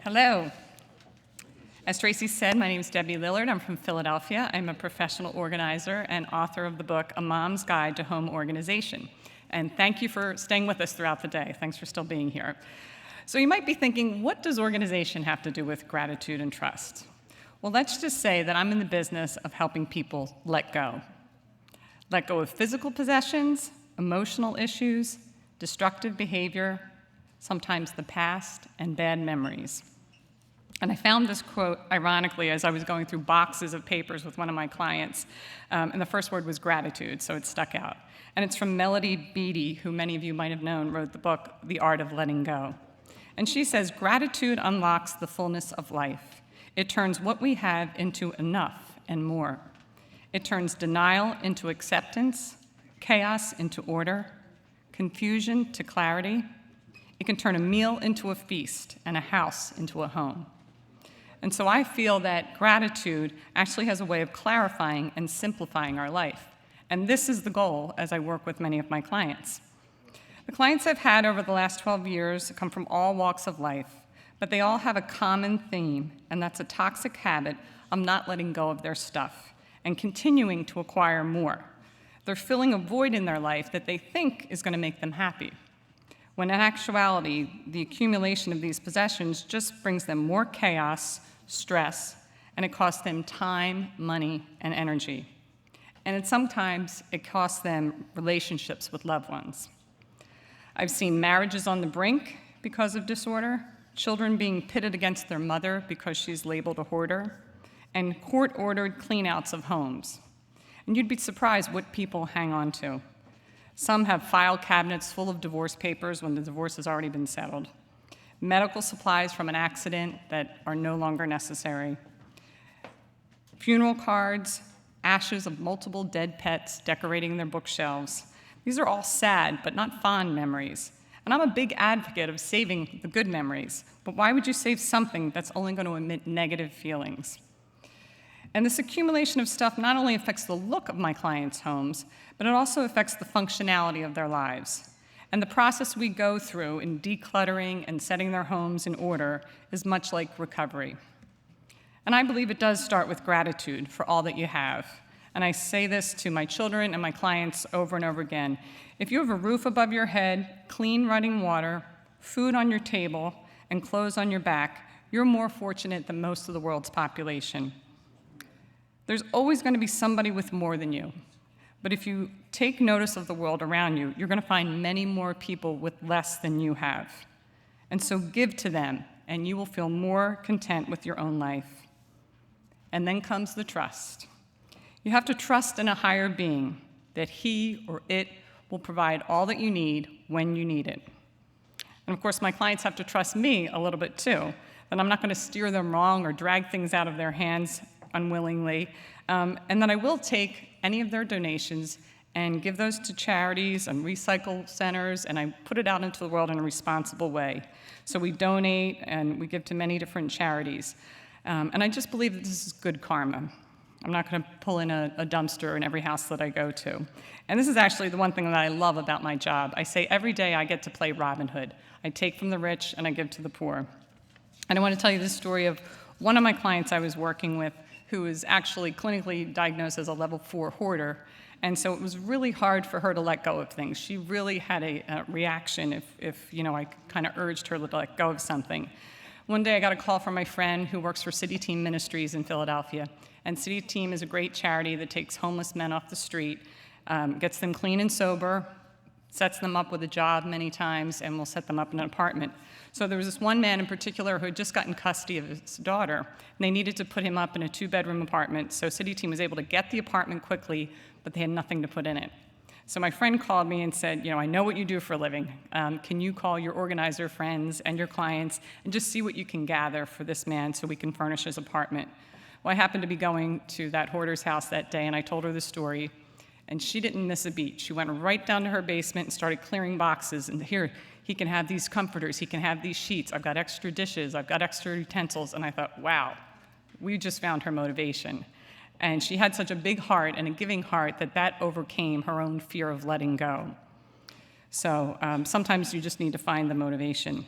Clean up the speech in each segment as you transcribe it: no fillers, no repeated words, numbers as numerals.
Hello. As Tracy said, my name is Debbie Lillard. I'm from Philadelphia. I'm a professional organizer and author of the book, A Mom's Guide to Home Organization. And thank you for staying with us throughout the day. Thanks for still being here. So you might be thinking, what does organization have to do with gratitude and trust? Well, let's just say that I'm in the business of helping people let go. Let go of physical possessions, emotional issues, destructive behavior, sometimes the past, and bad memories. And I found this quote, ironically, as I was going through boxes of papers with one of my clients, and the first word was gratitude, so it stuck out. And it's from Melody Beattie, who many of you might have known wrote the book, The Art of Letting Go. And she says, gratitude unlocks the fullness of life. It turns what we have into enough and more. It turns denial into acceptance, chaos into order, confusion to clarity. It can turn a meal into a feast and a house into a home. And so I feel that gratitude actually has a way of clarifying and simplifying our life. And this is the goal as I work with many of my clients. The clients I've had over the last 12 years come from all walks of life, but they all have a common theme, and that's a toxic habit of not letting go of their stuff and continuing to acquire more. They're filling a void in their life that they think is going to make them happy, when in actuality, the accumulation of these possessions just brings them more chaos, stress, and it costs them time, money, and energy. And sometimes it costs them relationships with loved ones. I've seen marriages on the brink because of disorder, children being pitted against their mother because she's labeled a hoarder, and court-ordered cleanouts of homes. And you'd be surprised what people hang on to. Some have file cabinets full of divorce papers when the divorce has already been settled. Medical supplies from an accident that are no longer necessary. Funeral cards, ashes of multiple dead pets decorating their bookshelves. These are all sad, but not fond memories. And I'm a big advocate of saving the good memories, but why would you save something that's only going to emit negative feelings? And this accumulation of stuff not only affects the look of my clients' homes, but it also affects the functionality of their lives. And the process we go through in decluttering and setting their homes in order is much like recovery. And I believe it does start with gratitude for all that you have. And I say this to my children and my clients over and over again. If you have a roof above your head, clean running water, food on your table, and clothes on your back, you're more fortunate than most of the world's population. There's always going to be somebody with more than you. But if you take notice of the world around you, you're going to find many more people with less than you have. And so give to them, and you will feel more content with your own life. And then comes the trust. You have to trust in a higher being, that he or it will provide all that you need when you need it. And of course, my clients have to trust me a little bit too, that I'm not going to steer them wrong or drag things out of their hands unwillingly, and that I will take any of their donations and give those to charities and recycle centers, and I put it out into the world in a responsible way. So we donate and we give to many different charities. And I just believe that this is good karma. I'm not going to pull in a dumpster in every house that I go to. And this is actually the one thing that I love about my job. I say every day I get to play Robin Hood. I take from the rich and I give to the poor. And I want to tell you the story of one of my clients I was working with who was actually clinically diagnosed as a level 4 hoarder. And so it was really hard for her to let go of things. She really had a reaction if I kind of urged her to let go of something. One day I got a call from my friend who works for City Team Ministries in Philadelphia. And City Team is a great charity that takes homeless men off the street, gets them clean and sober, sets them up with a job many times, and will set them up in an apartment. So there was this one man in particular who had just gotten custody of his daughter, and they needed to put him up in a 2-bedroom apartment. So City Team was able to get the apartment quickly, but they had nothing to put in it. So my friend called me and said, I know what you do for a living. Can you call your organizer friends and your clients and just see what you can gather for this man so we can furnish his apartment? Well, I happened to be going to that hoarder's house that day, and I told her the story, and she didn't miss a beat. She went right down to her basement and started clearing boxes, and here, he can have these comforters, he can have these sheets, I've got extra dishes, I've got extra utensils, and I thought, wow, we just found her motivation. And she had such a big heart and a giving heart that overcame her own fear of letting go. So sometimes you just need to find the motivation.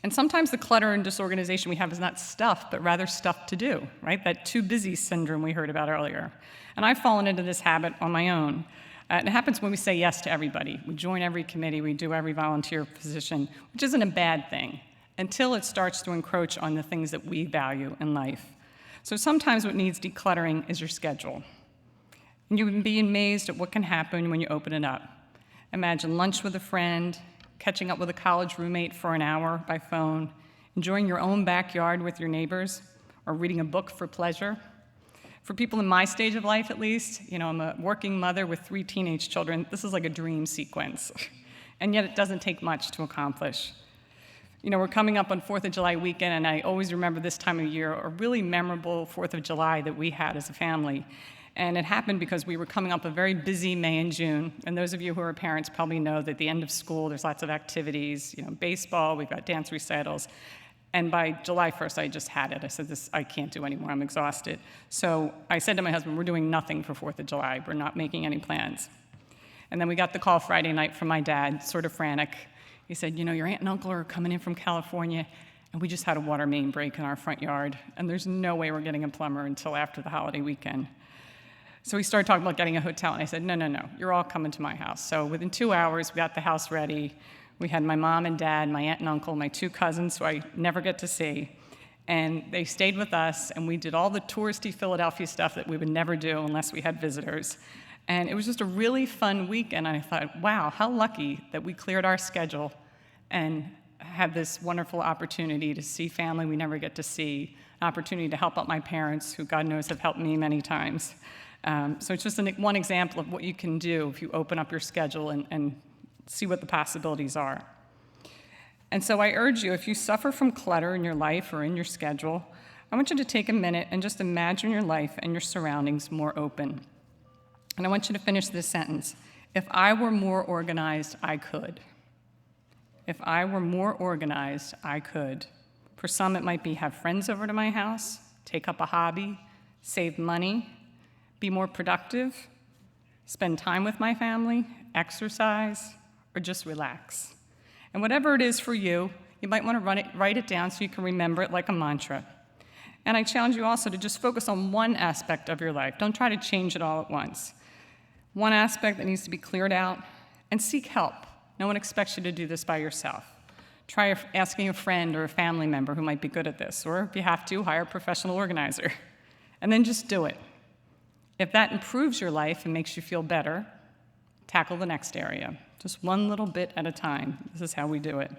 And sometimes the clutter and disorganization we have is not stuff, but rather stuff to do, right? That too busy syndrome we heard about earlier. And I've fallen into this habit on my own. And it happens when we say yes to everybody. We join every committee, we do every volunteer position, which isn't a bad thing, until it starts to encroach on the things that we value in life. So sometimes what needs decluttering is your schedule. And you would be amazed at what can happen when you open it up. Imagine lunch with a friend, catching up with a college roommate for an hour by phone, enjoying your own backyard with your neighbors, or reading a book for pleasure. For people in my stage of life, at least, I'm a working mother with 3 teenage children. This is like a dream sequence. And yet it doesn't take much to accomplish. We're coming up on 4th of July weekend, and I always remember this time of year, a really memorable 4th of July that we had as a family. And it happened because we were coming up a very busy May and June. And those of you who are parents probably know that at the end of school, there's lots of activities, baseball, we've got dance recitals. And by July 1st, I just had it. I said, I can't do anymore, I'm exhausted. So I said to my husband, we're doing nothing for 4th of July. We're not making any plans. And then we got the call Friday night from my dad, sort of frantic. He said, your aunt and uncle are coming in from California, and we just had a water main break in our front yard, and there's no way we're getting a plumber until after the holiday weekend. So we started talking about getting a hotel, and I said, no, you're all coming to my house. So within 2 hours, we got the house ready. We had my mom and dad, my aunt and uncle, my 2 cousins, who I never get to see, and they stayed with us, and we did all the touristy Philadelphia stuff that we would never do unless we had visitors. And it was just a really fun weekend, and I thought, wow, how lucky that we cleared our schedule and had this wonderful opportunity to see family we never get to see, an opportunity to help out my parents, who God knows have helped me many times. So it's just one example of what you can do if you open up your schedule and see what the possibilities are. And so I urge you, if you suffer from clutter in your life or in your schedule, I want you to take a minute and just imagine your life and your surroundings more open. And I want you to finish this sentence. If I were more organized, I could. If I were more organized, I could. For some, it might be have friends over to my house, take up a hobby, save money, be more productive, spend time with my family, exercise, or just relax. And whatever it is for you, you might want to write it down so you can remember it like a mantra. And I challenge you also to just focus on one aspect of your life. Don't try to change it all at once. One aspect that needs to be cleared out, and seek help. No one expects you to do this by yourself. Try asking a friend or a family member who might be good at this, or if you have to, hire a professional organizer. And then just do it. If that improves your life and makes you feel better, tackle the next area. Just one little bit at a time. This is how we do it.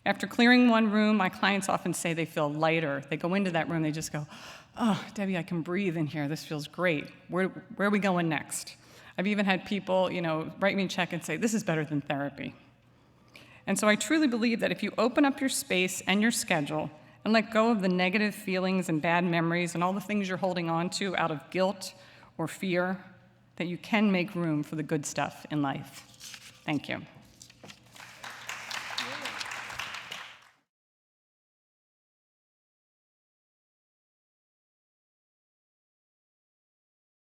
After clearing one room, my clients often say they feel lighter. They go into that room, they just go, oh, Debbie, I can breathe in here. This feels great. Where are we going next? I've even had people, write me a check and say, this is better than therapy. And so I truly believe that if you open up your space and your schedule and let go of the negative feelings and bad memories and all the things you're holding on to out of guilt or fear, that you can make room for the good stuff in life. Thank you.